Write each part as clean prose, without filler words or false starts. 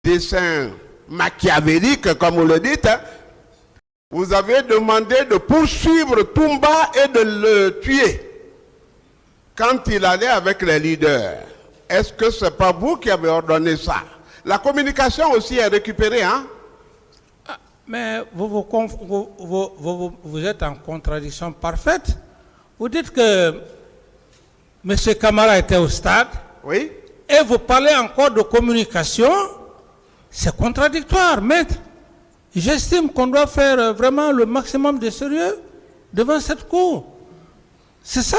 dessein machiavélique, comme vous le dites, hein, vous avez demandé de poursuivre Toumba et de le tuer quand il allait avec les leaders. Est-ce que ce n'est pas vous qui avez ordonné ça? La communication aussi est récupérée, hein? Mais vous êtes en contradiction parfaite. Vous dites que M. Camara était au stade. Oui. Et vous parlez encore de communication. C'est contradictoire, maître. J'estime qu'on doit faire vraiment le maximum de sérieux devant cette cour. C'est ça.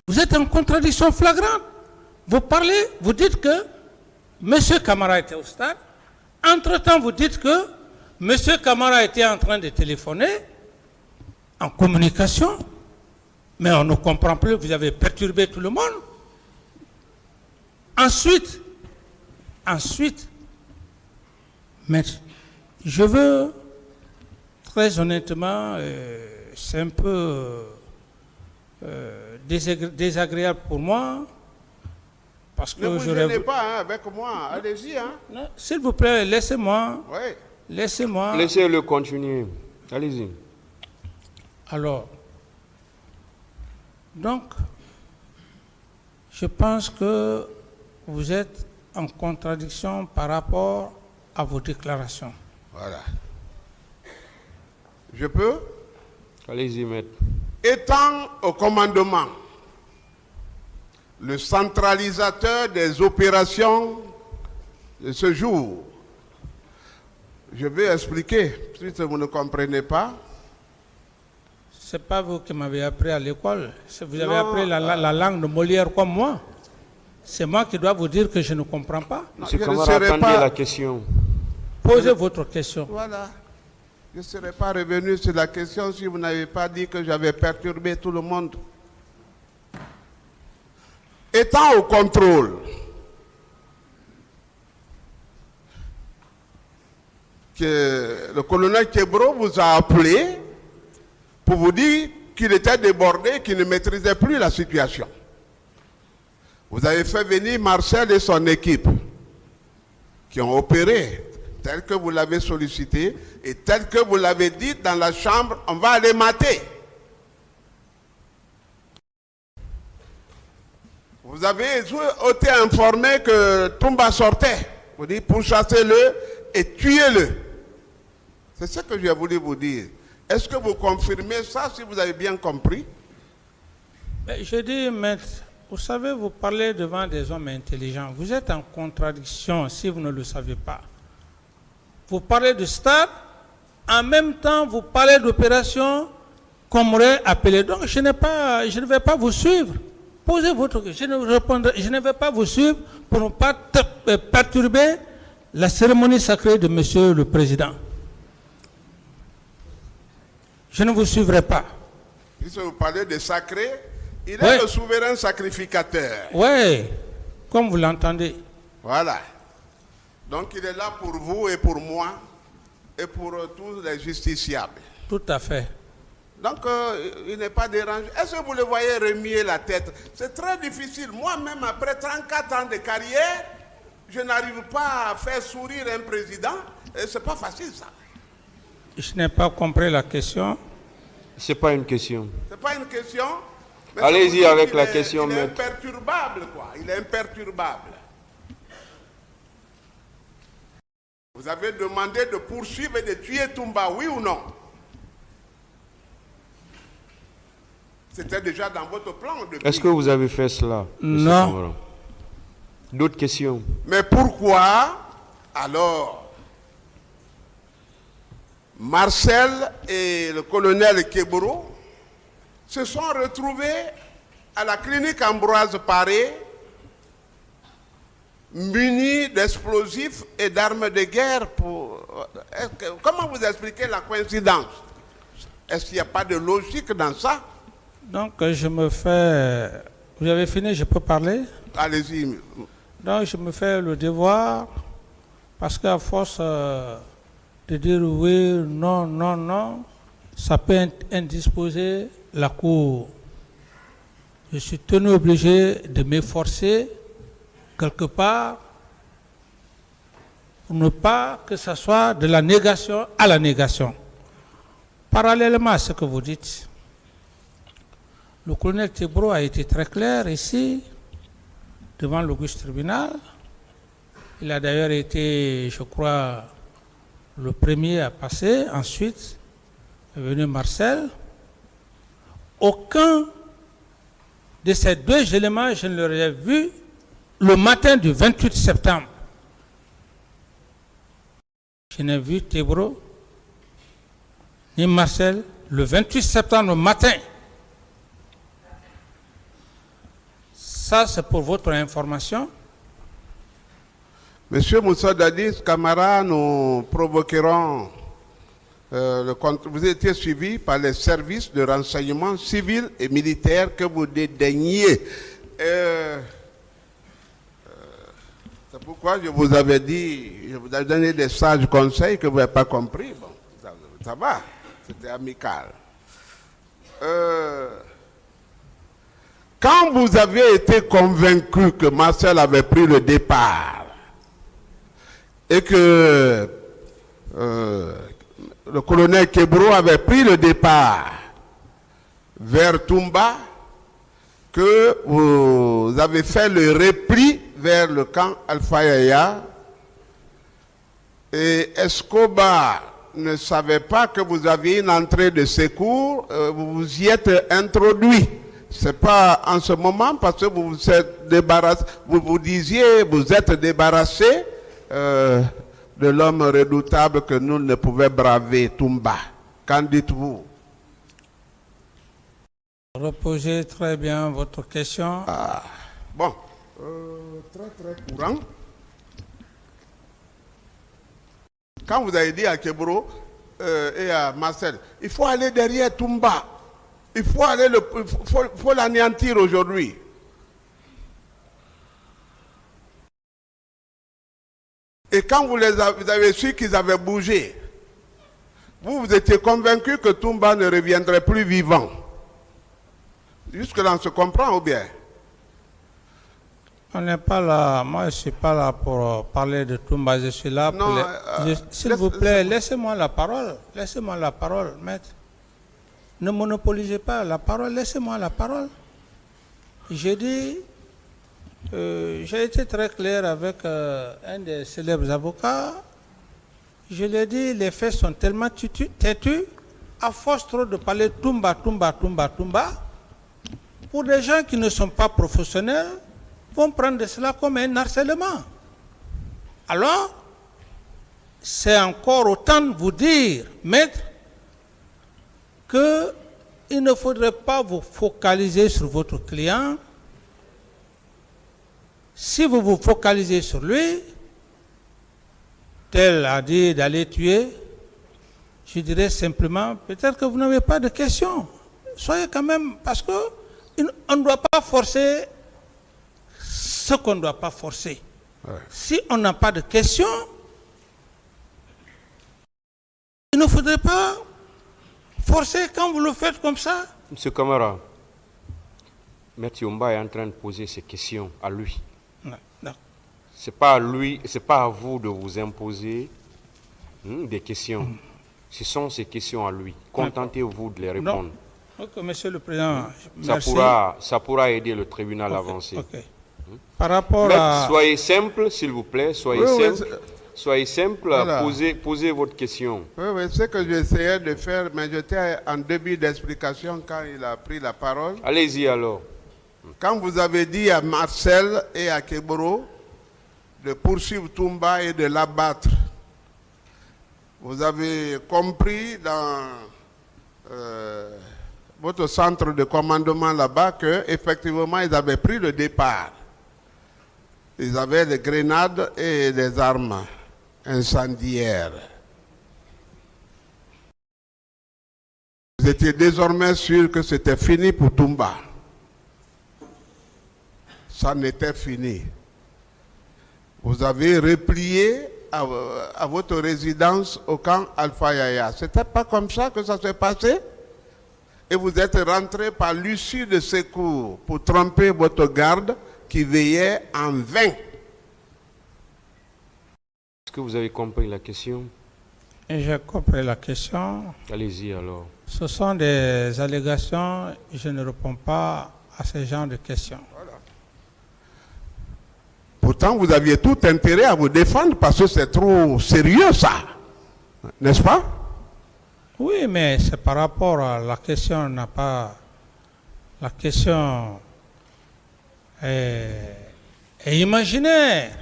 Vous êtes en contradiction flagrante. Vous parlez, vous dites que M. Camara était au stade. Entre-temps, vous dites que M. Camara était en train de téléphoner en communication. Mais on ne comprend plus, vous avez perturbé tout le monde. Ensuite, mais je veux, très honnêtement, c'est un peu désagréable pour moi, parce que ne vous gênez pas hein, avec moi, allez-y. Hein. S'il vous plaît, laissez-moi. Oui. Laissez-moi. Laissez-le continuer. Allez-y. Alors, donc, je pense que vous êtes en contradiction par rapport à vos déclarations. Voilà. Je peux? Allez-y, maître. Étant au commandement, le centralisateur des opérations de ce jour, je vais expliquer, si vous ne comprenez pas. Ce n'est pas vous qui m'avez appris à l'école. Vous avez appris la langue de Molière comme moi. C'est moi qui dois vous dire que je ne comprends pas. Monsieur Camara, attendez la question. Posez votre question. Voilà. Je ne serais pas revenu sur la question si vous n'avez pas dit que j'avais perturbé tout le monde. Étant au contrôle, que le colonel Kebro vous a appelé pour vous dire qu'il était débordé, qu'il ne maîtrisait plus la situation. Vous avez fait venir Marcel et son équipe qui ont opéré tel que vous l'avez sollicité et tel que vous l'avez dit dans la chambre, on va aller mater. Vous avez été informé que Toumba sortait. Vous dites pourchassez-le et tuez-le. C'est ce que j'ai voulu vous dire. Est-ce que vous confirmez ça si vous avez bien compris? Je dis, maître, vous savez, vous parlez devant des hommes intelligents. Vous êtes en contradiction si vous ne le savez pas. Vous parlez de stade, en même temps vous parlez d'opération qu'on m'aurait appelé. Donc je ne vais pas vous suivre. Posez votre question. Je ne vais pas vous suivre pour ne pas perturber la cérémonie sacrée de Monsieur le Président. Je ne vous suivrai pas. Puisque vous parlez de sacré, il est le souverain sacrificateur. Oui, comme vous l'entendez. Voilà. Donc il est là pour vous et pour moi et pour tous les justiciables. Tout à fait. Donc il n'est pas dérangé. Est-ce que vous le voyez remuer la tête? C'est très difficile. Moi-même, après 34 ans de carrière, je n'arrive pas à faire sourire un président. Et c'est pas facile ça. Je n'ai pas compris la question. Ce n'est pas une question. C'est pas une question. Allez-y avec la question, maître. Il est imperturbable, quoi. Il est imperturbable. Vous avez demandé de poursuivre et de tuer Toumba, oui ou non? C'était déjà dans votre plan. Est-ce que vous avez fait cela? Non. D'autres questions? Mais pourquoi, alors, Marcel et le colonel Kebro se sont retrouvés à la clinique Ambroise Paré, munis d'explosifs et d'armes de guerre comment vous expliquez la coïncidence? Est-ce qu'il n'y a pas de logique dans ça? Donc je me fais... Vous avez fini, je peux parler? Allez-y. Donc je me fais le devoir, parce qu'à force de dire oui, non, non, non, ça peut indisposer la cour. Je suis tenu obligé de m'efforcer quelque part pour ne pas que ce soit de la négation à la négation. Parallèlement à ce que vous dites, le colonel Tebro a été très clair ici, devant l'Auguste Tribunal. Il a d'ailleurs été, je crois, le premier à passer. Ensuite est venu Marcel. Aucun de ces deux éléments, je ne l'aurais vu le matin du 28 septembre. Je n'ai vu Tebro ni Marcel le 28 septembre matin. Ça, c'est pour votre information. Monsieur Moussa Dadis, Camara, nous provoquerons vous étiez suivi par les services de renseignement civil et militaire que vous dédaignez. C'est pourquoi je vous avais dit, je vous avais donné des sages conseils que vous n'avez pas compris. Bon, ça va, c'était amical. Quand vous avez été convaincu que Marcel avait pris le départ et que le colonel Kebro avait pris le départ vers Toumba, que vous avez fait le repli vers le camp Alpha Yaya, et Escobar ne savait pas que vous aviez une entrée de secours, vous vous y êtes introduit. C'est pas en ce moment parce que vous vous êtes débarrassé, vous disiez, vous êtes débarrassé de l'homme redoutable que nous ne pouvions braver, Toumba. Qu'en dites-vous? Reposez très bien votre question. Ah, bon, très courant. Quand vous avez dit à Kebro et à Marcel, il faut aller derrière Toumba. Il faut aller faut l'anéantir aujourd'hui. Et quand vous avez su qu'ils avaient bougé, vous étiez convaincu que Toumba ne reviendrait plus vivant. Jusque-là, on se comprend ou bien? On n'est pas là, moi je ne suis pas là pour parler de Toumba, je suis là pour... S'il vous plaît, laissez-moi la parole. Laissez-moi la parole, maître. Ne monopolisez pas la parole, laissez-moi la parole. J'ai dit, j'ai été très clair avec un des célèbres avocats. Je lui ai dit, les faits sont tellement têtus, à force trop de parler Toumba, pour des gens qui ne sont pas professionnels, vont prendre cela comme un harcèlement. Alors, c'est encore autant de vous dire, maître, qu'il ne faudrait pas vous focaliser sur votre client. Si vous vous focalisez sur lui, tel a dit d'aller tuer, je dirais simplement, peut-être que vous n'avez pas de questions. Soyez quand même, parce qu'on ne doit pas forcer ce qu'on ne doit pas forcer. Ouais. Si on n'a pas de questions, il ne faudrait pas forcer quand vous le faites comme ça. Monsieur Camara, Maître Yomba est en train de poser ses questions à lui. Non. C'est pas à lui, c'est pas à vous de vous imposer des questions. Ce sont ces questions à lui. Contentez-vous de les répondre. Ok, Monsieur le Président, ça pourra aider le tribunal à avancer. Okay. Par rapport à... Soyez simple, s'il vous plaît, soyez simple, voilà. Posez votre question. Oui, c'est ce que j'essayais de faire, mais j'étais en début d'explication quand il a pris la parole. Allez-y alors. Quand vous avez dit à Marcel et à Kebro de poursuivre Toumba et de l'abattre, vous avez compris dans votre centre de commandement là-bas qu'effectivement ils avaient pris le départ. Ils avaient des grenades et des armes incendiaires. Vous étiez désormais sûr que c'était fini pour Toumba. Ça n'était fini. Vous avez replié à votre résidence au camp Alpha Yaya. C'était pas comme ça que ça s'est passé? Et vous êtes rentré par l'issue de secours pour tromper votre garde qui veillait en vain. Est-ce que vous avez compris la question? Et j'ai compris la question. Allez-y alors. Ce sont des allégations. Je ne réponds pas à ce genre de questions. Pourtant, vous aviez tout intérêt à vous défendre parce que c'est trop sérieux, ça. N'est-ce pas? Oui, mais c'est par rapport à la question, n'a pas... La question est imaginaire.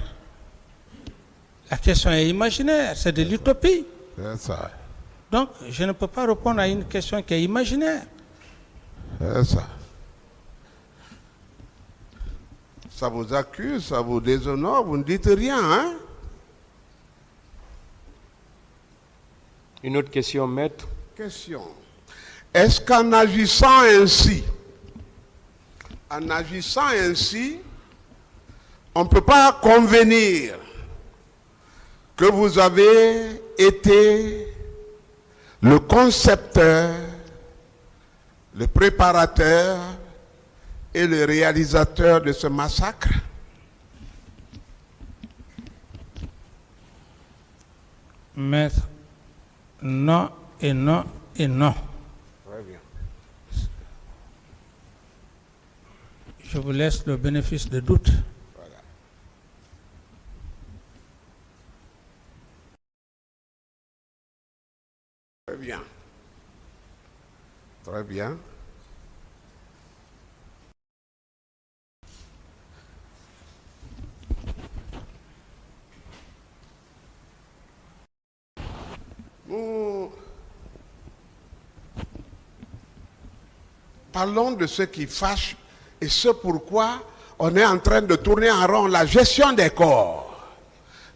La question est imaginaire, c'est de l'utopie. C'est ça. Donc, je ne peux pas répondre à une question qui est imaginaire. C'est ça. Ça vous accuse, ça vous déshonore, vous ne dites rien, hein? Une autre question, maître? Question. Est-ce qu'en agissant ainsi, on ne peut pas convenir que vous avez été le concepteur, le préparateur et le réalisateur de ce massacre? Maître, non et non et non. Très bien. Je vous laisse le bénéfice de doute. Voilà. Très bien. Très bien. Nous parlons de ce qui fâche et ce pourquoi on est en train de tourner en rond, la gestion des corps.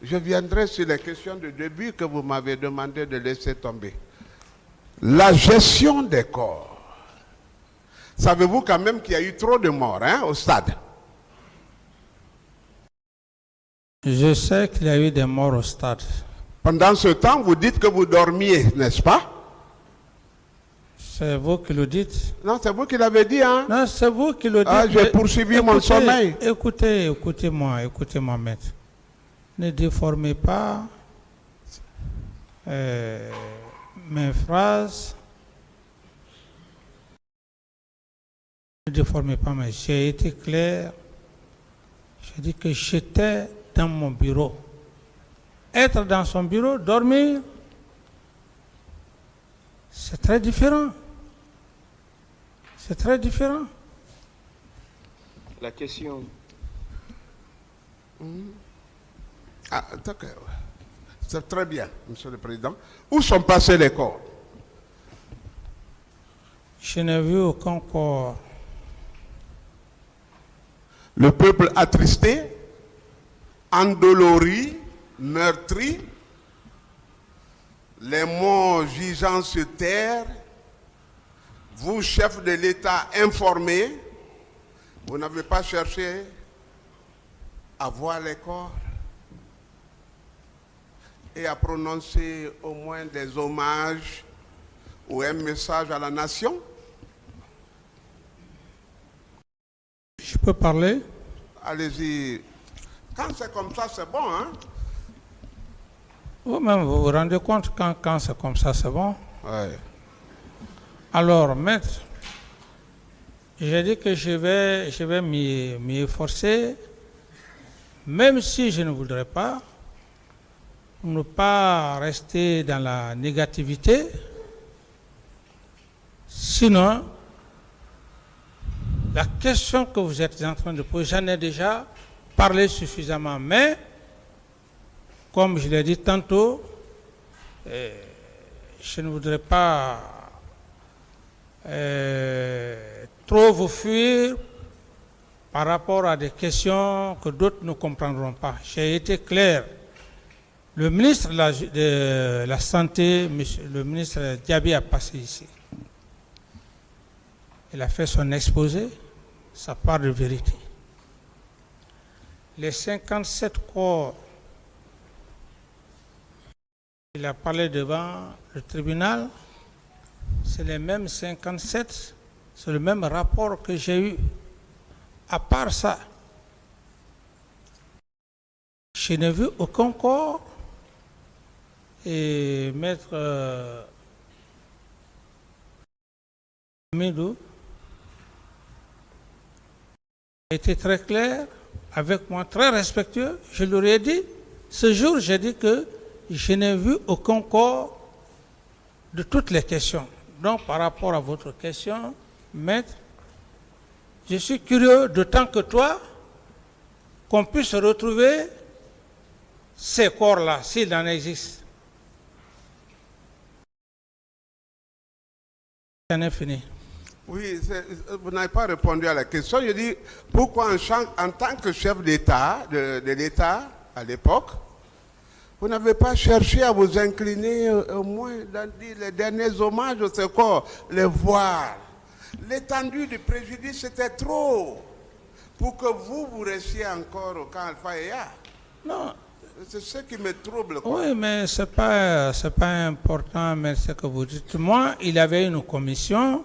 Je viendrai sur les questions de début que vous m'avez demandé de laisser tomber. La gestion des corps. Savez-vous quand même qu'il y a eu trop de morts au stade? Je sais qu'il y a eu des morts au stade. Pendant ce temps, vous dites que vous dormiez, n'est-ce pas? C'est vous qui le dites. Non, c'est vous qui l'avez dit, hein? Non, c'est vous qui le dites. Ah, j'ai poursuivi mon sommeil. Écoutez-moi, maître. Ne déformez pas mes phrases. Ne déformez pas, mais j'ai été clair. J'ai dit que j'étais dans mon bureau. Être dans son bureau, dormir, c'est très différent. C'est très différent. La question. Ah, d'accord. C'est très bien, Monsieur le Président. Où sont passés les corps? Je n'ai vu aucun corps. Le peuple attristé, endolori, meurtri, les morts gisant sur terre, vous, chef de l'État informé, vous n'avez pas cherché à voir les corps et à prononcer au moins des hommages ou un message à la nation? Je peux parler? Allez-y. Quand c'est comme ça, c'est bon, hein? Vous-même, vous vous rendez compte quand c'est comme ça, c'est bon? Oui. Alors, maître, j'ai dit que je vais m'y efforcer, même si je ne voudrais pas, pour ne pas rester dans la négativité. Sinon, la question que vous êtes en train de poser, j'en ai déjà parlé suffisamment, mais comme je l'ai dit tantôt, je ne voudrais pas trop vous fuir par rapport à des questions que d'autres ne comprendront pas. J'ai été clair. Le ministre de la Santé, le ministre Diaby a passé ici. Il a fait son exposé, sa part de vérité. Les 57 corps, il a parlé devant le tribunal, c'est les mêmes 57, c'est le même rapport que j'ai eu. À part ça, je n'ai vu aucun corps et Maître Midou a été très clair avec moi, très respectueux. Je leur ai dit, ce jour, j'ai dit que je n'ai vu aucun corps de toutes les questions. Donc, par rapport à votre question, Maître, je suis curieux, d'autant que toi, qu'on puisse retrouver ces corps-là, s'il en existe. J'en ai fini. Oui, vous n'avez pas répondu à la question. Je dis, pourquoi en tant que chef d'État, de l'État à l'époque, vous n'avez pas cherché à vous incliner au moins dans les derniers hommages au ces corps, les voir. L'étendue du préjudice, c'était trop pour que vous restiez encore au camp Alpha et A. Non. C'est ce qui me trouble, quoi. Oui, mais c'est pas important, mais ce que vous dites. Moi, il y avait une commission,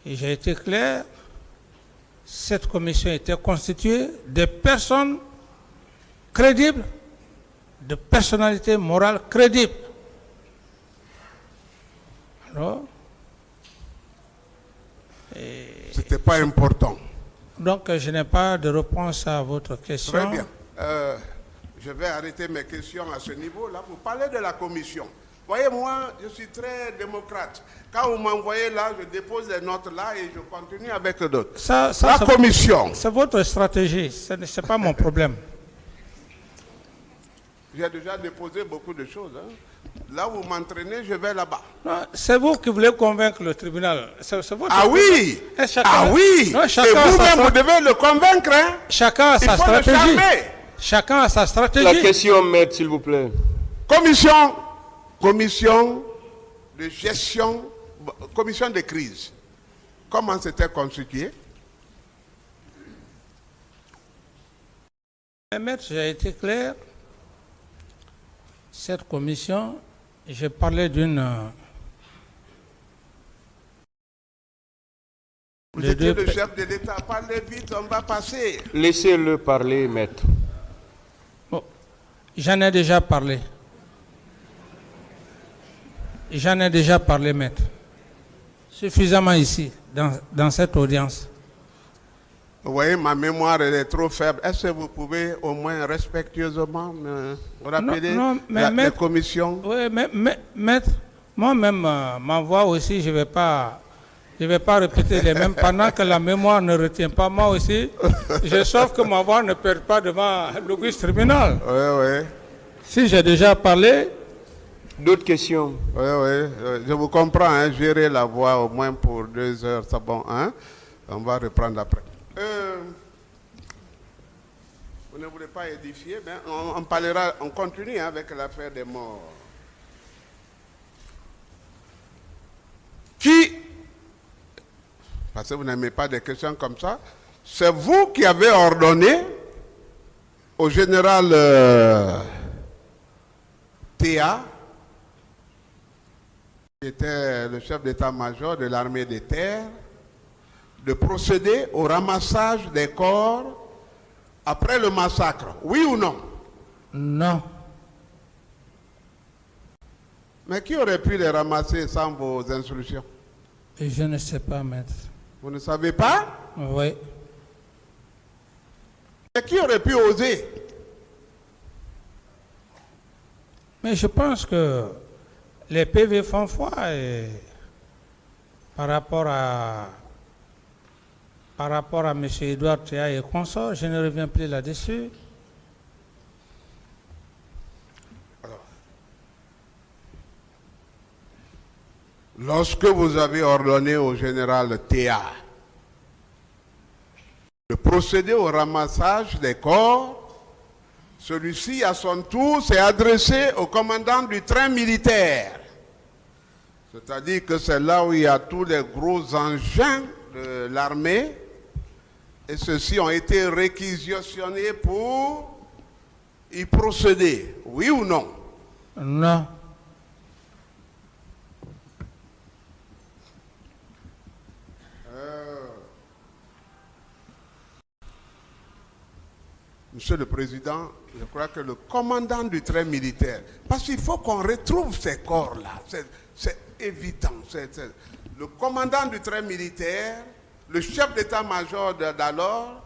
et j'ai été clair, cette commission était constituée de personnes crédibles, de personnalités morales crédibles. Alors, C'était pas important. donc je n'ai pas de réponse à votre question. Très bien. Je vais arrêter mes questions à ce niveau-là. Vous parlez de la commission. Voyez, moi, je suis très démocrate. Quand vous m'envoyez là, je dépose les notes là et je continue avec d'autres. La commission. C'est votre stratégie, ce n'est pas mon problème. J'ai déjà déposé beaucoup de choses. Hein. Là, vous m'entraînez, je vais là-bas. C'est vous qui voulez convaincre le tribunal. Ah oui, ah oui. Non, et vous-même, vous devez le convaincre. Hein. Chacun a sa stratégie. Chacun a sa stratégie. La question, maître, s'il vous plaît. Commission de gestion, commission de crise. Comment c'était constitué? Maître, j'ai été clair. Cette commission, j'ai parlé d'une... Vous étiez le chef de l'État. Parlez vite, on va passer. Laissez-le parler, maître. Bon, j'en ai déjà parlé. J'en ai déjà parlé, maître. Suffisamment ici, dans cette audience. Vous voyez, ma mémoire elle est trop faible. Est-ce que vous pouvez au moins respectueusement me rappeler la commission? Oui, mais maître, moi-même, ma voix aussi, je ne vais pas répéter les mêmes pendant que la mémoire ne retient pas. Moi aussi, je sauve que ma voix ne perd pas devant l'auguste tribunal. Oui, oui. Si j'ai déjà parlé... D'autres questions? Oui, oui. Je vous comprends. Hein, gérer la voix au moins pour 2 heures, c'est bon. Hein? On va reprendre après. Vous ne voulez pas édifier, mais on continue hein, avec l'affaire des morts. Qui, parce que vous n'aimez pas des questions comme ça, c'est vous qui avez ordonné au général Théa, qui était le chef d'état-major de l'armée des terres, de procéder au ramassage des corps après le massacre. Oui ou non? Non. Mais qui aurait pu les ramasser sans vos instructions? Et je ne sais pas, maître. Vous ne savez pas? Oui. Mais qui aurait pu oser? Mais je pense que les PV font foi et par rapport à M. Edouard Théa et consorts, je ne reviens plus là-dessus. Lorsque vous avez ordonné au général Théa de procéder au ramassage des corps, celui-ci, à son tour, s'est adressé au commandant du train militaire. C'est-à-dire que c'est là où il y a tous les gros engins de l'armée. Et ceux-ci ont été réquisitionnés pour y procéder. Oui ou non? Non. Monsieur le Président, je crois que le commandant du trait militaire, parce qu'il faut qu'on retrouve ces corps-là, c'est évident. Le commandant du trait militaire, le chef d'état-major d'alors,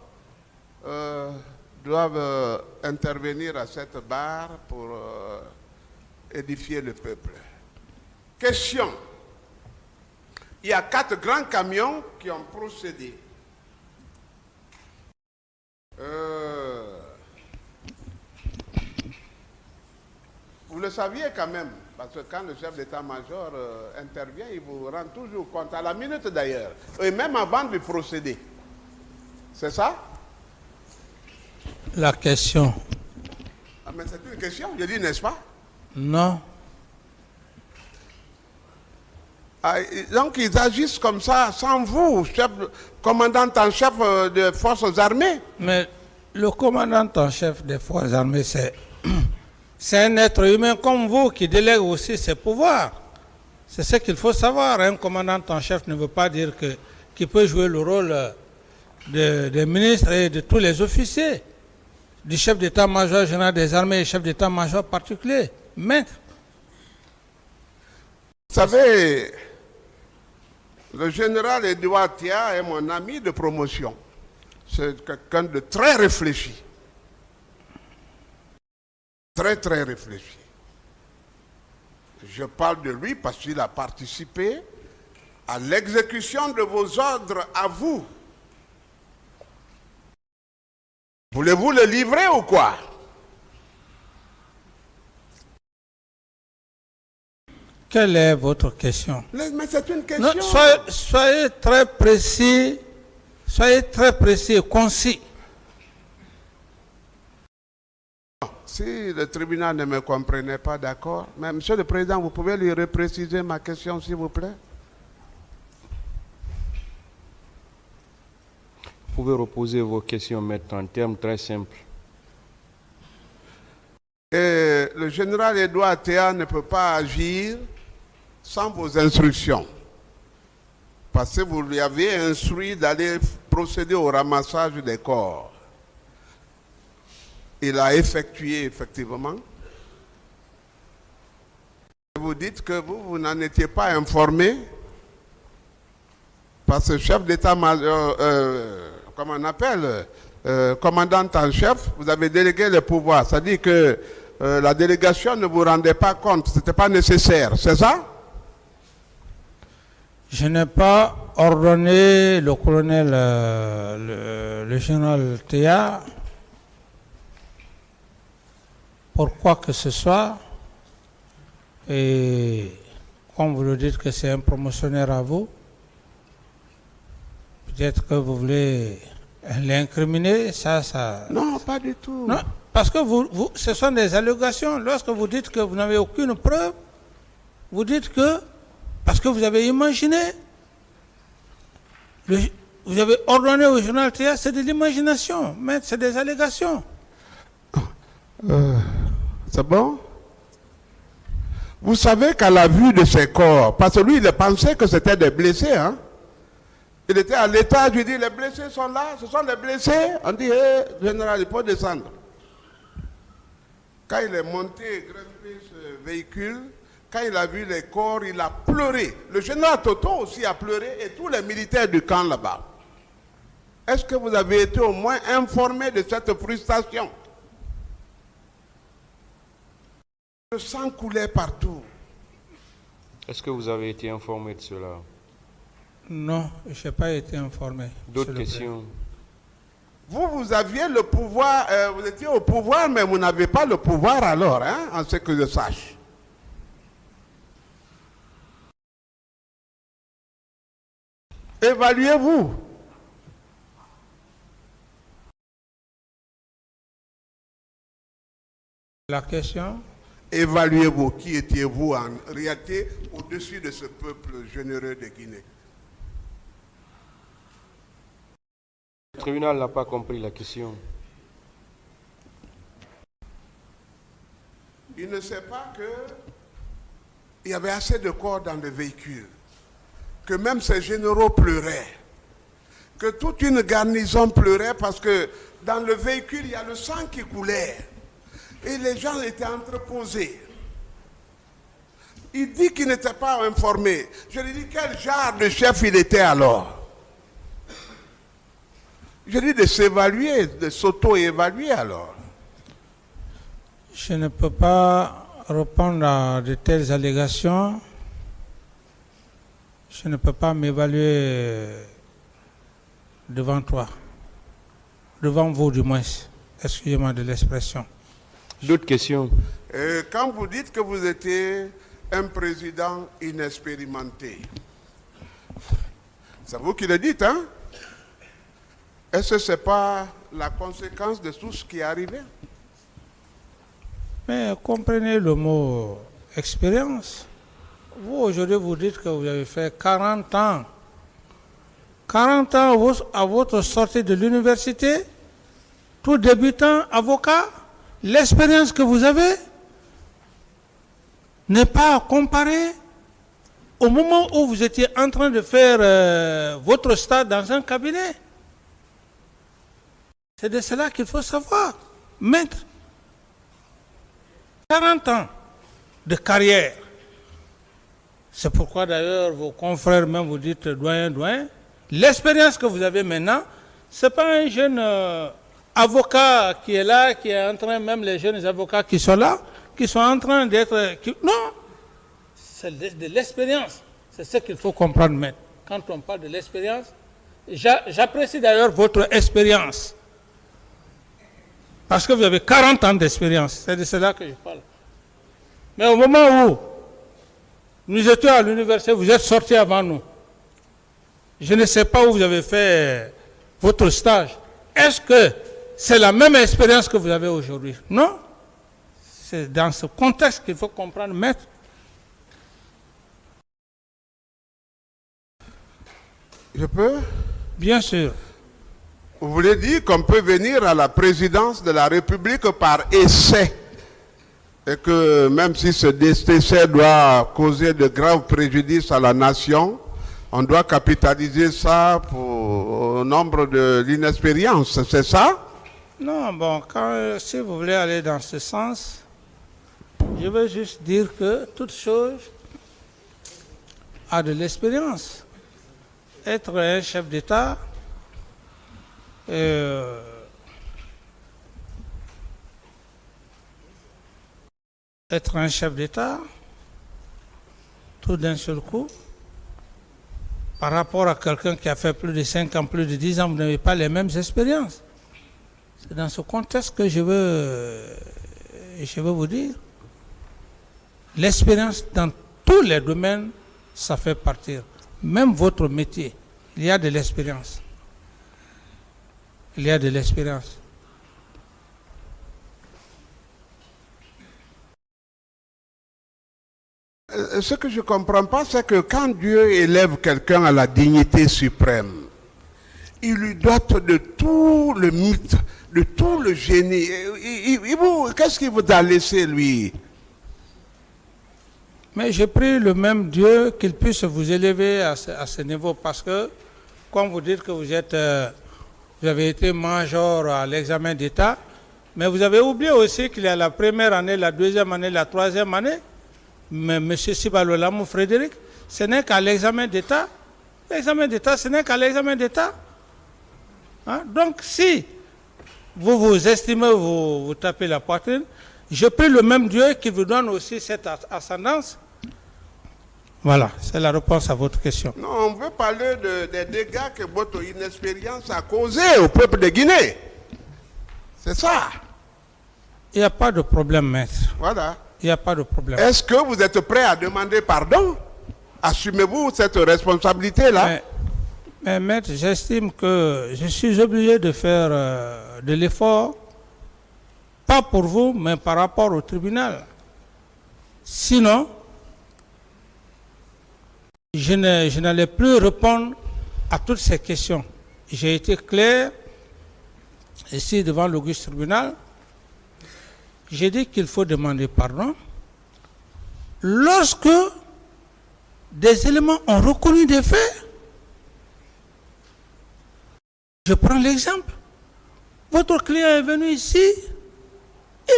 doivent intervenir à cette barre pour édifier le peuple. Question. Il y a 4 grands camions qui ont procédé. Vous le saviez quand même, parce que quand le chef d'état-major intervient, il vous rend toujours compte, à la minute d'ailleurs, et même avant de procéder. C'est ça? La question. Ah, mais c'est une question, je dis, n'est-ce pas? Non. Ah, donc ils agissent comme ça, sans vous, commandant en chef des forces armées. Mais le commandant en chef des forces armées, c'est un être humain comme vous qui délègue aussi ses pouvoirs. C'est ce qu'il faut savoir. Un commandant en chef ne veut pas dire qu'il peut jouer le rôle des ministres et de tous les officiers, du chef d'état-major général des armées et chef d'état-major particulier. Maître. Vous savez, le général Edouard Thia est mon ami de promotion. C'est quelqu'un de très réfléchi. Très, très réfléchi. Je parle de lui parce qu'il a participé à l'exécution de vos ordres à vous. Voulez-vous le livrer ou quoi? Quelle est votre question? Mais c'est une question. Non, soyez très précis et concis. Si le tribunal ne me comprenait pas, d'accord. Mais Monsieur le Président, vous pouvez lui repréciser ma question, s'il vous plaît? Vous pouvez reposer vos questions, maître, en termes très simples. Et le général Edouard Thia ne peut pas agir sans vos instructions. Parce que vous lui avez instruit d'aller procéder au ramassage des corps. Il a effectué, effectivement. Vous dites que vous n'en étiez pas informé parce que chef d'état-major, comment on appelle, commandant en chef, vous avez délégué le pouvoir. C'est-à-dire que la délégation ne vous rendait pas compte, ce n'était pas nécessaire, c'est ça? Je n'ai pas ordonné le colonel, le général Thia, pour quoi que ce soit. Et comme vous le dites que c'est un promotionnaire à vous, peut-être que vous voulez l'incriminer, ça... Non, pas du tout. Non, parce que ce sont des allégations. Lorsque vous dites que vous n'avez aucune preuve, vous dites que, parce que vous avez imaginé, vous avez ordonné au journal Thia, c'est de l'imagination, mais c'est des allégations. C'est bon? Vous savez qu'à la vue de ces corps, parce que lui, il pensait que c'était des blessés, hein? Il était à l'étage, il dit, les blessés sont là, ce sont les blessés. On dit, général, il faut descendre. Quand il est monté, grimpé ce véhicule, quand il a vu les corps, il a pleuré. Le général Toto aussi a pleuré et tous les militaires du camp là-bas. Est-ce que vous avez été au moins informé de cette frustration? Le sang coulait partout. Est-ce que vous avez été informé de cela? Non, je n'ai pas été informé. D'autres questions? Vous aviez le pouvoir, vous étiez au pouvoir, mais vous n'avez pas le pouvoir alors, hein, en ce que je sache. Évaluez-vous. La question? Évaluez-vous. Qui étiez-vous en réalité au-dessus de ce peuple généreux de Guinée? Le tribunal n'a pas compris la question. Il ne sait pas qu'il y avait assez de corps dans le véhicule, que même ces généraux pleuraient. que toute une garnison pleurait parce que dans le véhicule, il y a le sang qui coulait. Et les gens étaient entreposés. Il dit qu'il n'était pas informé. Je lui dis quel genre de chef il était alors. Je lui dis de s'évaluer, de s'auto-évaluer alors. Je ne peux pas répondre à de telles allégations. Je ne peux pas m'évaluer devant toi. Devant vous du moins. Excusez-moi de l'expression. D'autres questions? Quand vous dites que vous étiez un président inexpérimenté, c'est vous qui le dites, hein? Est-ce que ce n'est pas la conséquence de tout ce qui est arrivé? Mais comprenez le mot expérience. Vous, aujourd'hui, vous dites que vous avez fait 40 ans. 40 ans à votre sortie de l'université, tout débutant avocat, l'expérience que vous avez n'est pas à comparer au moment où vous étiez en train de faire votre stage dans un cabinet. C'est de cela qu'il faut savoir. Maître, 40 ans de carrière. C'est pourquoi d'ailleurs vos confrères même vous dites doyen. L'expérience que vous avez maintenant, ce n'est pas un jeune avocat qui est là, qui est en train, même les jeunes avocats qui sont là, qui sont en train d'être... Non, c'est de l'expérience. C'est ce qu'il faut comprendre maintenant. Quand on parle de l'expérience, j'apprécie d'ailleurs votre expérience. Parce que vous avez 40 ans d'expérience. C'est de cela que je parle. Mais au moment où nous étions à l'université, vous êtes sortis avant nous. Je ne sais pas où vous avez fait votre stage. Est-ce que c'est la même expérience que vous avez aujourd'hui? Non. C'est dans ce contexte qu'il faut comprendre, maître. Je peux? Bien sûr. Vous voulez dire qu'on peut venir à la présidence de la République par essai et que même si ce essai doit causer de graves préjudices à la nation, on doit capitaliser ça au nombre de l'inexpérience, c'est ça? Non, bon, si vous voulez aller dans ce sens, je veux juste dire que toute chose a de l'expérience. Être un chef d'État, être un chef d'État, tout d'un seul coup, par rapport à quelqu'un qui a fait plus de 5 ans, plus de 10 ans, vous n'avez pas les mêmes expériences. C'est dans ce contexte que je veux vous dire. L'expérience dans tous les domaines, ça fait partir. Même votre métier, il y a de l'expérience. Il y a de l'expérience. Ce que je ne comprends pas, c'est que quand Dieu élève quelqu'un à la dignité suprême, il lui dote de tout le mythe, de tout le génie. Qu'est-ce qu'il vous a laissé, lui? Mais je prie le même Dieu qu'il puisse vous élever à ce niveau, parce que, comme vous dites que vous avez été major à l'examen d'État, mais vous avez oublié aussi qu'il y a la première année, la deuxième année, la troisième année. Mais M. Sibalolamou Frédéric, ce n'est qu'à l'examen d'État. L'examen d'État, ce n'est qu'à l'examen d'État. Hein? Donc, si vous vous estimez, vous tapez la poitrine, je prie le même Dieu qui vous donne aussi cette ascendance. Voilà, c'est la réponse à votre question. Non, on veut parler des dégâts que votre inexpérience a causés au peuple de Guinée. C'est ça. Il n'y a pas de problème, maître. Voilà. Il n'y a pas de problème. Est-ce que vous êtes prêt à demander pardon? Assumez-vous cette responsabilité-là? Mais maître, j'estime que je suis obligé de faire de l'effort, pas pour vous, mais par rapport au tribunal. Sinon, je n'allais plus répondre à toutes ces questions. J'ai été clair ici devant l'auguste tribunal. J'ai dit qu'il faut demander pardon lorsque des éléments ont reconnu des faits. Je prends l'exemple. Votre client est venu ici,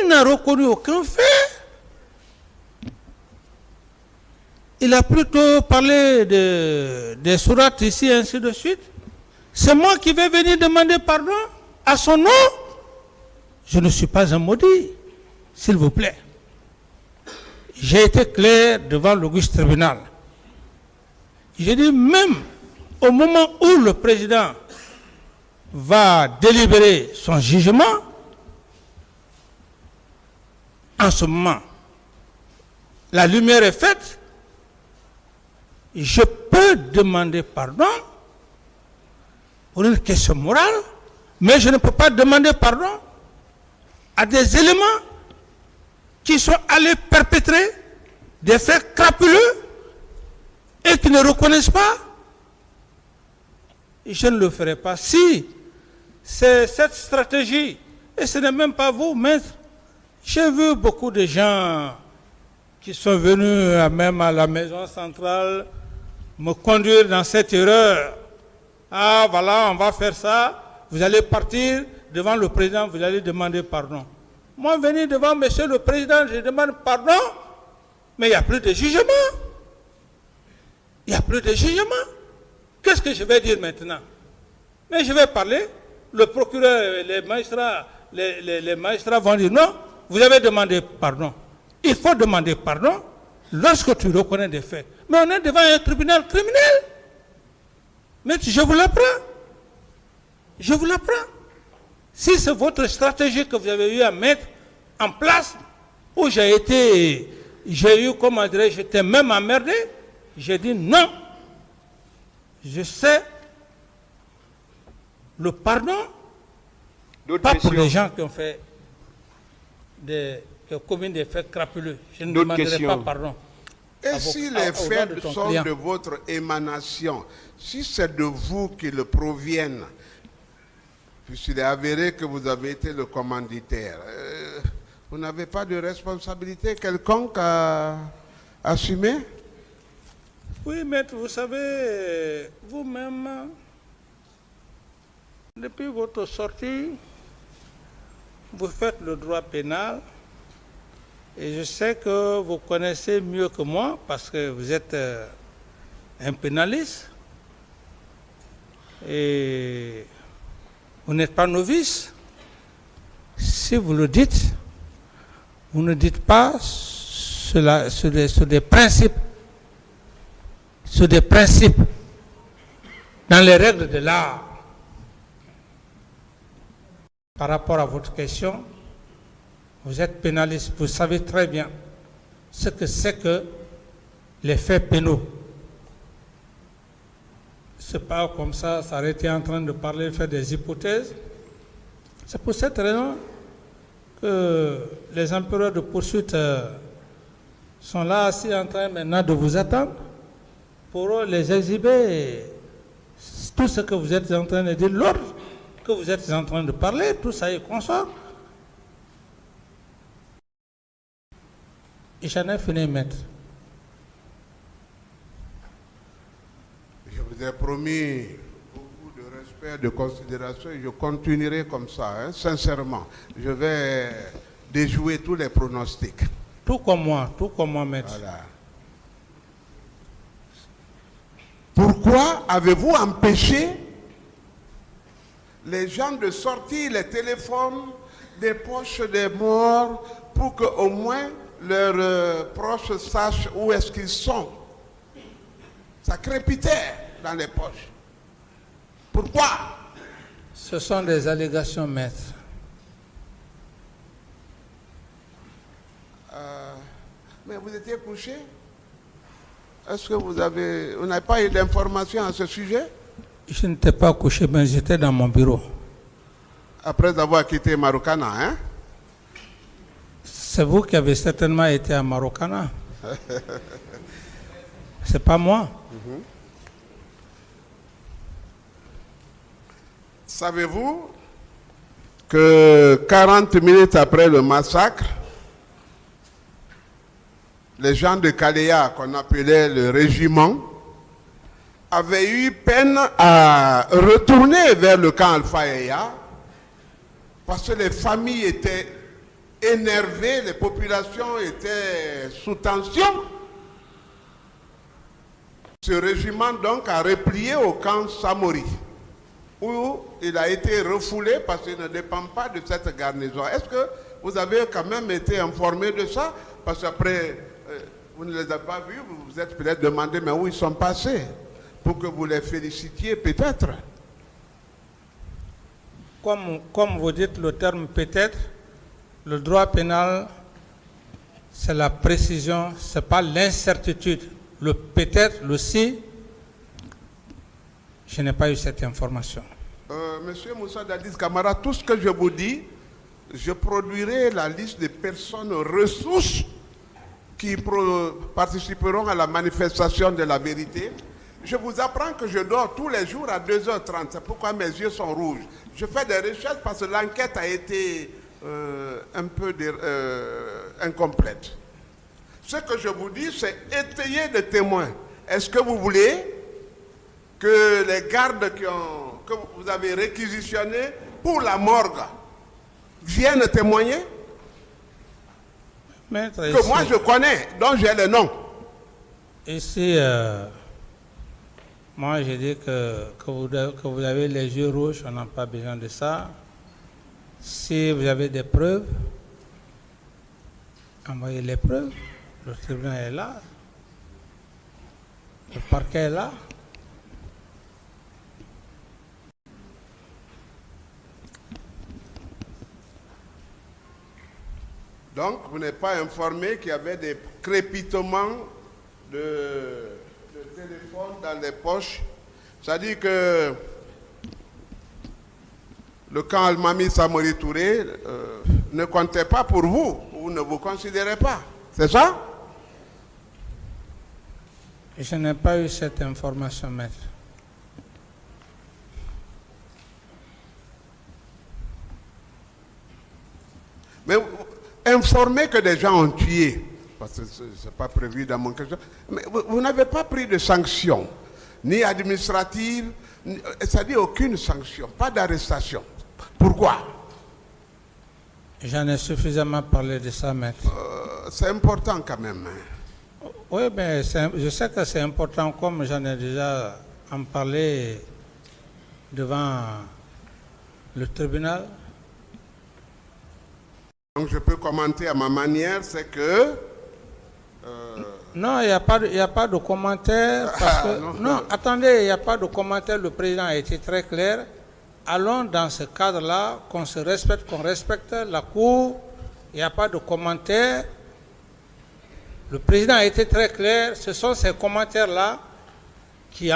il n'a reconnu aucun fait. Il a plutôt parlé des sourates ici, ainsi de suite. C'est moi qui vais venir demander pardon à son nom. Je ne suis pas un maudit, s'il vous plaît. J'ai été clair devant l'auguste tribunal. J'ai dit même au moment où le président va délibérer son jugement, en ce moment, la lumière est faite, je peux demander pardon pour une question morale, mais je ne peux pas demander pardon à des éléments qui sont allés perpétrer des faits crapuleux et qui ne reconnaissent pas. Et je ne le ferai pas. Si c'est cette stratégie, et ce n'est même pas vous, maître, j'ai vu beaucoup de gens qui sont venus même à la maison centrale me conduire dans cette erreur. Ah voilà, on va faire ça, vous allez partir devant le président, vous allez demander pardon. Moi, venir devant monsieur le président, je demande pardon, mais il n'y a plus de jugement. Il n'y a plus de jugement. Qu'est-ce que je vais dire maintenant? Mais je vais parler, le procureur, les magistrats vont dire non, vous avez demandé pardon. Il faut demander pardon lorsque tu reconnais des faits. Mais on est devant un tribunal criminel. Mais je vous l'apprends. Je vous l'apprends. Si c'est votre stratégie que vous avez eu à mettre en place, où j'ai eu, comment dirais-je, j'étais même emmerdé, j'ai dit non. Je sais le pardon, pas pour les gens qui ont fait qui ont commis des faits crapuleux. Je ne demanderai pas pardon. Et si les faits sont de votre émanation, si c'est de vous qu'ils proviennent, puisqu'il est avéré que vous avez été le commanditaire, vous n'avez pas de responsabilité quelconque à assumer? Oui, maître, vous savez, vous-même, depuis votre sortie, vous faites le droit pénal. Et je sais que vous connaissez mieux que moi, parce que vous êtes un pénaliste. Et vous n'êtes pas novice. Si vous le dites, vous ne dites pas sur des principes. Sur des principes. Dans les règles de l'art. Par rapport à votre question, vous êtes pénaliste, vous savez très bien ce que c'est que les faits pénaux. Ce n'est pas comme ça, s'arrêter en train de parler, faire des hypothèses. C'est pour cette raison que les empereurs de poursuite sont là assis en train maintenant de vous attendre pour les exhiber. Tout ce que vous êtes en train de dire, l'ordre que vous êtes en train de parler, tout ça est consort. Et j'en ai fini, maître. Je vous ai promis beaucoup de respect, de considération et je continuerai comme ça, hein, sincèrement. Je vais déjouer tous les pronostics. Tout comme moi, maître. Voilà. Pourquoi avez-vous empêché les gens de sortir les téléphones des poches des morts pour qu'au moins leurs proches sachent où est-ce qu'ils sont? Ça crépitait dans les poches. Pourquoi? Ce sont des allégations, maître. Mais vous étiez couché? Est-ce que vous n'avez pas eu d'informations à ce sujet? Je n'étais pas couché, mais j'étais dans mon bureau. Après avoir quitté Marokana, hein? C'est vous qui avez certainement été à Marokana. C'est pas moi. Savez-vous que 40 minutes après le massacre, les gens de Kalea, qu'on appelait le régiment, avait eu peine à retourner vers le camp Alpha Eya parce que les familles étaient énervées, les populations étaient sous tension. Ce régiment donc a replié au camp Samori, où il a été refoulé parce qu'il ne dépend pas de cette garnison. Est-ce que vous avez quand même été informé de ça? Parce qu'après, vous ne les avez pas vus, vous vous êtes peut-être demandé, mais où ils sont passés? Pour que vous les félicitiez peut-être. Comme vous dites le terme peut-être, le droit pénal, c'est la précision, ce n'est pas l'incertitude. Le peut-être, le si, je n'ai pas eu cette information. Monsieur Moussa Dadis Camara, tout ce que je vous dis, je produirai la liste des personnes ressources qui participeront à la manifestation de la vérité. Je vous apprends que je dors tous les jours à 2h30. C'est pourquoi mes yeux sont rouges. Je fais des recherches parce que l'enquête a été un peu incomplète. Ce que je vous dis, c'est étayer des témoins. Est-ce que vous voulez que les gardes que vous avez réquisitionnés pour la morgue viennent témoigner? Maître, que ici, moi je connais, dont j'ai le nom. Ici, moi je dis que vous avez les yeux rouges, on n'a pas besoin de ça. Si vous avez des preuves, envoyez les preuves. Le tribunal est là. Le parquet est là. Donc, vous n'êtes pas informé qu'il y avait des crépitements de téléphone dans les poches. C'est-à-dire que le camp Almami Samori Touré ne comptait pas pour vous, ou ne vous considérez pas. C'est ça? Je n'ai pas eu cette information, maître. Mais informer que des gens ont tué, parce que ce n'est pas prévu dans mon question, mais vous n'avez pas pris de sanctions, ni administratives, c'est-à-dire aucune sanction, pas d'arrestation. Pourquoi? J'en ai suffisamment parlé de ça, maître. C'est important quand même. Oui, mais je sais que c'est important, comme j'en ai déjà en parlé devant le tribunal. Donc je peux commenter à ma manière, c'est que... Non, il n'y a pas de commentaire. Parce que, non, attendez, il n'y a pas de commentaire. Le président a été très clair. Allons dans ce cadre-là, qu'on se respecte, qu'on respecte la Cour. Il n'y a pas de commentaire. Le président a été très clair. Ce sont ces commentaires-là qui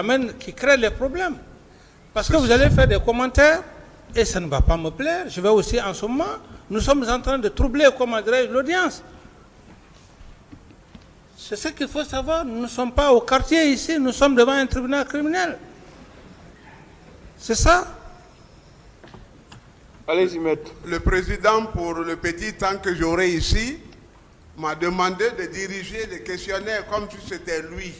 créent les problèmes. Parce que vous allez faire des commentaires et ça ne va pas me plaire. Je vais aussi, en ce moment, nous sommes en train de troubler, comment dirais-je, l'audience. C'est ce qu'il faut savoir. Nous ne sommes pas au quartier ici, nous sommes devant un tribunal criminel. C'est ça. Allez-y, maître. Le président, pour le petit temps que j'aurai ici, m'a demandé de diriger les questionnaires comme si c'était lui.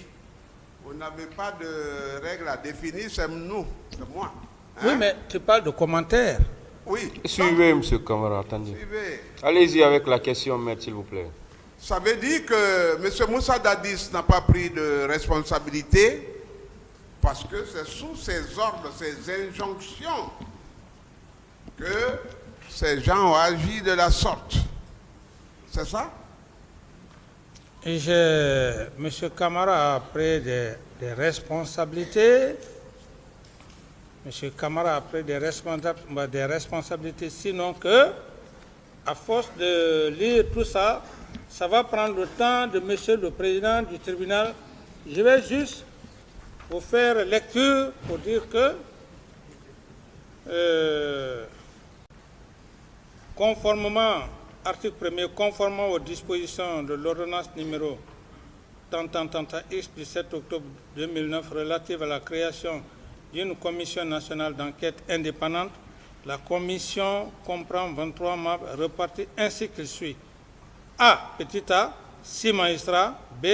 Vous n'avez pas de règles à définir, c'est nous, c'est moi. Hein? Oui, mais tu parles de commentaires. Oui. Suivez, monsieur Camara, attendez. Suivez. Allez-y avec la question, maître, s'il vous plaît. Ça veut dire que M. Moussa Dadis n'a pas pris de responsabilité parce que c'est sous ses ordres, ses injonctions que ces gens ont agi de la sorte. C'est ça? Et M. Camara a pris des responsabilités. M. Camara a pris des responsabilités, sinon que, à force de lire tout ça, ça va prendre le temps de Monsieur le Président du tribunal. Je vais juste vous faire lecture pour dire que, conformément, article 1er, conformément aux dispositions de l'ordonnance numéro X du 7 octobre 2009 relative à la création d'une commission nationale d'enquête indépendante, la commission comprend 23 membres repartis ainsi qu'il suit. A, petit a, 6 magistrats. B,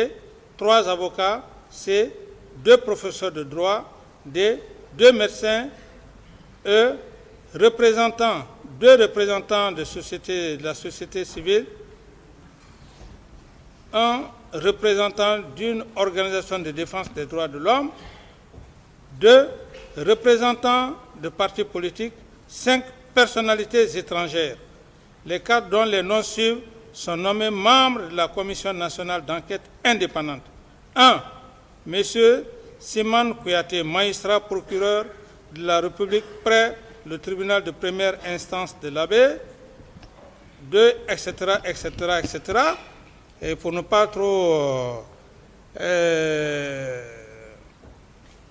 3 avocats. C, 2 professeurs de droit, D, 2 médecins, E, deux représentants de la société civile, un représentant d'une organisation de défense des droits de l'homme, 2 représentants de partis politiques, 5 personnalités étrangères. Les 4 dont les noms suivent sont nommés membres de la Commission nationale d'enquête indépendante. 1. Monsieur Simane Kouyaté, magistrat procureur de la République près le tribunal de première instance de l'Abbé. 2, etc., etc., etc. Et pour ne pas trop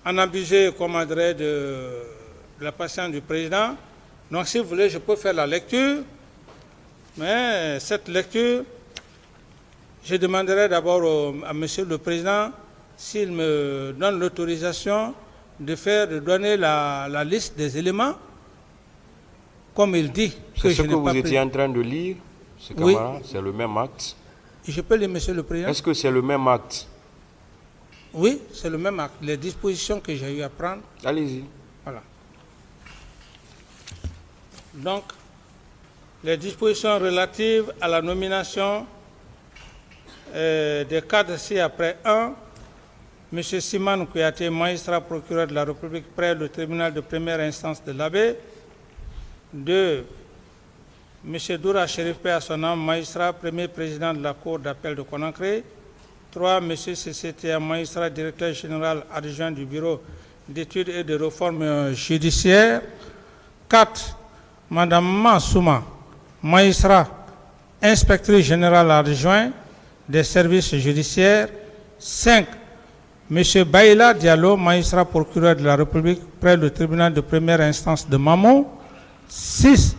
en abuser, comment dirais, de la patience du président. Donc, si vous voulez, je peux faire la lecture. Mais cette lecture, je demanderai d'abord à Monsieur le Président s'il me donne l'autorisation de donner la liste des éléments, comme il dit. C'est ce que vous étiez en train de lire, ce camarade, oui. C'est le même acte. Je peux lire, Monsieur le Président. Est-ce que c'est le même acte? Oui, c'est le même acte. Les dispositions que j'ai eu à prendre. Allez-y. Voilà. Donc, les dispositions relatives à la nomination des cadres ci-après. 1. M. Simane Kouyaté, magistrat procureur de la République près le tribunal de première instance de l'Abbé. 2. M. Doura Chérif Pé Assonam, magistrat premier président de la Cour d'appel de Conakry. 3. M. CCTA, magistrat directeur général adjoint du Bureau d'études et de réformes judiciaires. 4. Mme Mansouma, magistrat inspectrice générale adjoint des services judiciaires. 5. M. Baïla Diallo, magistrat procureur de la République près le tribunal de première instance de Mamou. 6.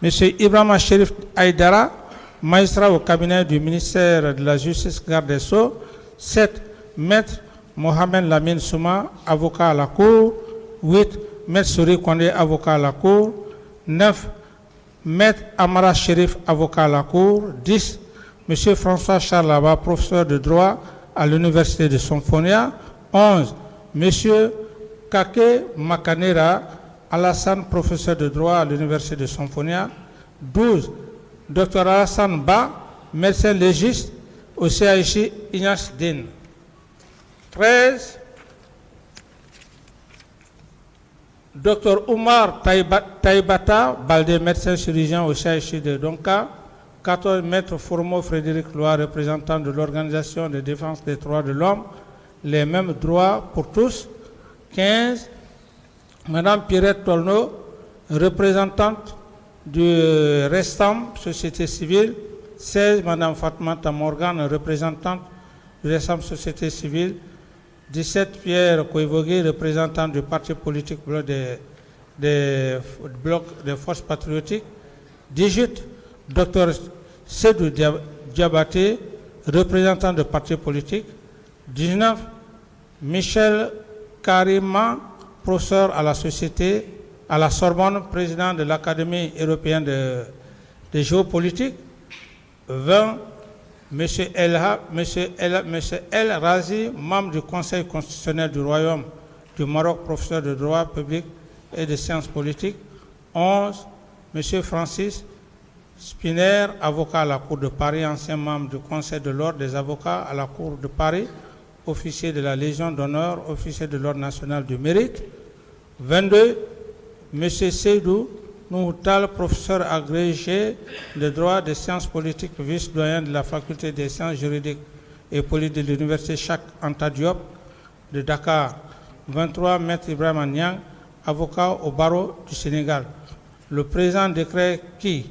M. Ibrahima Chérif Aïdara, magistrat au cabinet du ministère de la Justice, garde des Sceaux. 7. Maître Mohamed Lamine Souma, avocat à la Cour. 8. Maître Souri Kondé, avocat à la Cour. 9. Maître Amara Chérif, avocat à la Cour. 10. M. François Charlaba, professeur de droit à l'Université de Somphonia. 11. M. Kake Makanera Alassane, professeur de droit à l'Université de Somphonia. 12. Dr Alassane Ba, médecin légiste au CHI Ignace Dine. 13. Dr Oumar Taïbata Baldé, médecin chirurgien au CHI de Donka. 14. Maître Formo Frédéric Loire, représentant de l'Organisation de défense des droits de l'homme, les mêmes droits pour tous. 15. Madame Pierrette Tolno, représentante du Restam, société civile. 16. Madame Fatmata Morgan, représentante du Restam, société civile. 17. Pierre Koivogui, représentant du parti politique bloc des forces patriotiques. 18. Dr Sédou Diabaté, représentant du parti politique. 19. Michel Karima, professeur à la Sorbonne, président de l'Académie européenne de géopolitique. 20. M. El Razi, membre du Conseil constitutionnel du Royaume du Maroc, professeur de droit public et de sciences politiques. 11. M. Francis Spiner, avocat à la Cour de Paris, ancien membre du Conseil de l'Ordre des avocats à la Cour de Paris, officier de la Légion d'honneur, officier de l'Ordre national du mérite. 22. M. Seydou Nouhoutal, professeur agrégé de droit des sciences politiques, vice-doyen de la faculté des sciences juridiques et politiques de l'université Cheikh Anta Diop de Dakar. 23. Maître Ibrahima Niang, avocat au barreau du Sénégal. Le présent décret qui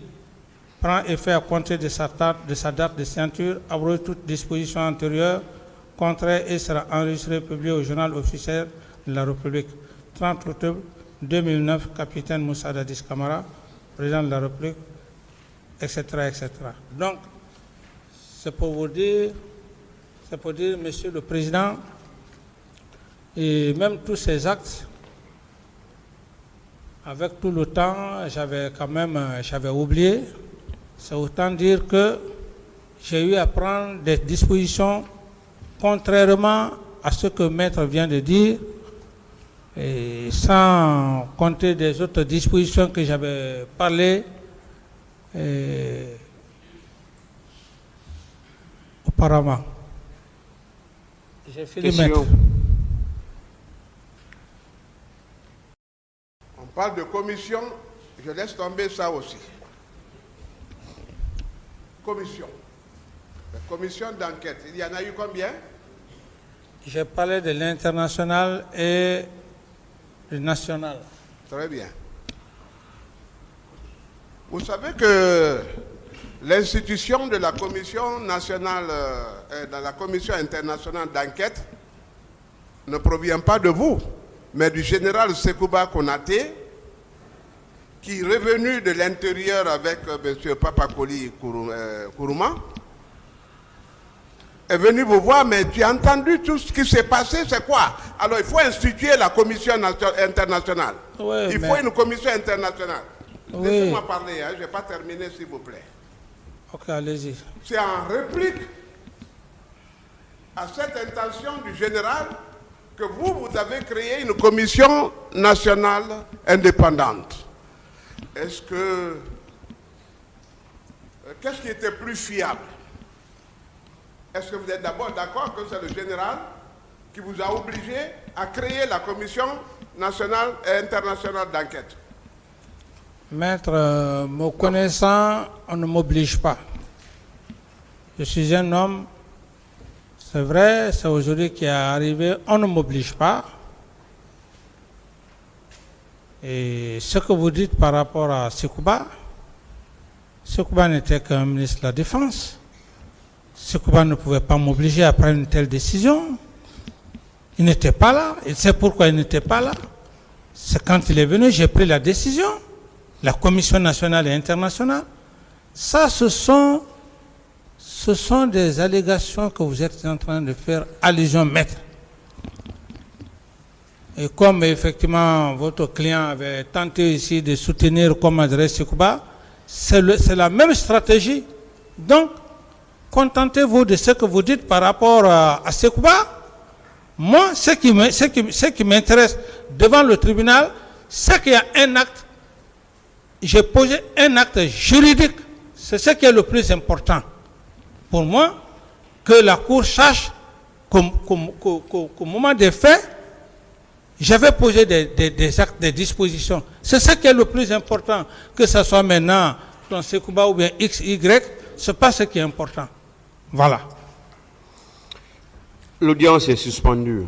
prend effet à compter de sa date de signature, abroge toute disposition antérieure, contraire et sera enregistré et publié au journal officiel de la République. 30 octobre 2009, capitaine Moussa Dadis Camara, président de la République, etc., etc. Donc, c'est pour vous dire, Monsieur le Président, et même tous ces actes, avec tout le temps, j'avais oublié. C'est autant dire que j'ai eu à prendre des dispositions contrairement à ce que Maître vient de dire, et sans compter des autres dispositions que j'avais parlé auparavant. J'ai fini, Maître. Question. On parle de commission, je laisse tomber ça aussi. Commission. La commission d'enquête, il y en a eu combien? J'ai parlé de l'international et du national. Très bien. Vous savez que l'institution de la commission nationale, de la commission internationale d'enquête ne provient pas de vous, mais du général Sekouba Konaté, qui est revenu de l'intérieur avec M. Papakoli Kourouma, est venu vous voir, mais tu as entendu tout ce qui s'est passé, c'est quoi? Alors il faut instituer la commission internationale. Oui, Il faut une commission internationale. Oui. Laissez-moi parler, hein, je n'ai pas terminé s'il vous plaît. Ok, allez-y. C'est en réplique à cette intention du général que vous avez créé une commission nationale indépendante. Est-ce que... Qu'est-ce qui était plus fiable? Est-ce que vous êtes d'abord d'accord que c'est le général qui vous a obligé à créer la commission nationale et internationale d'enquête? Maître, me connaissant, on ne m'oblige pas. Je suis un homme, c'est vrai, c'est aujourd'hui qui est arrivé, on ne m'oblige pas. Et ce que vous dites par rapport à Sekouba n'était qu'un ministre de la Défense. Sekouba ne pouvait pas m'obliger à prendre une telle décision. Il n'était pas là. Il sait pourquoi il n'était pas là. C'est quand il est venu, j'ai pris la décision. La Commission nationale et internationale. Ça, ce sont des allégations que vous êtes en train de faire allusion, Maître. Et comme effectivement votre client avait tenté ici de soutenir comme adresse Sekouba, c'est la même stratégie. Donc, contentez-vous de ce que vous dites par rapport à Sekouba. Moi, ce qui m'intéresse devant le tribunal, c'est qu'il y a un acte. J'ai posé un acte juridique. C'est ce qui est le plus important pour moi, que la Cour sache qu'au moment des faits, j'avais posé des actes, des dispositions. C'est ce qui est le plus important, que ce soit maintenant dans Sekouba ou bien X, Y, c'est pas ce qui est important. Voilà. L'audience est suspendue.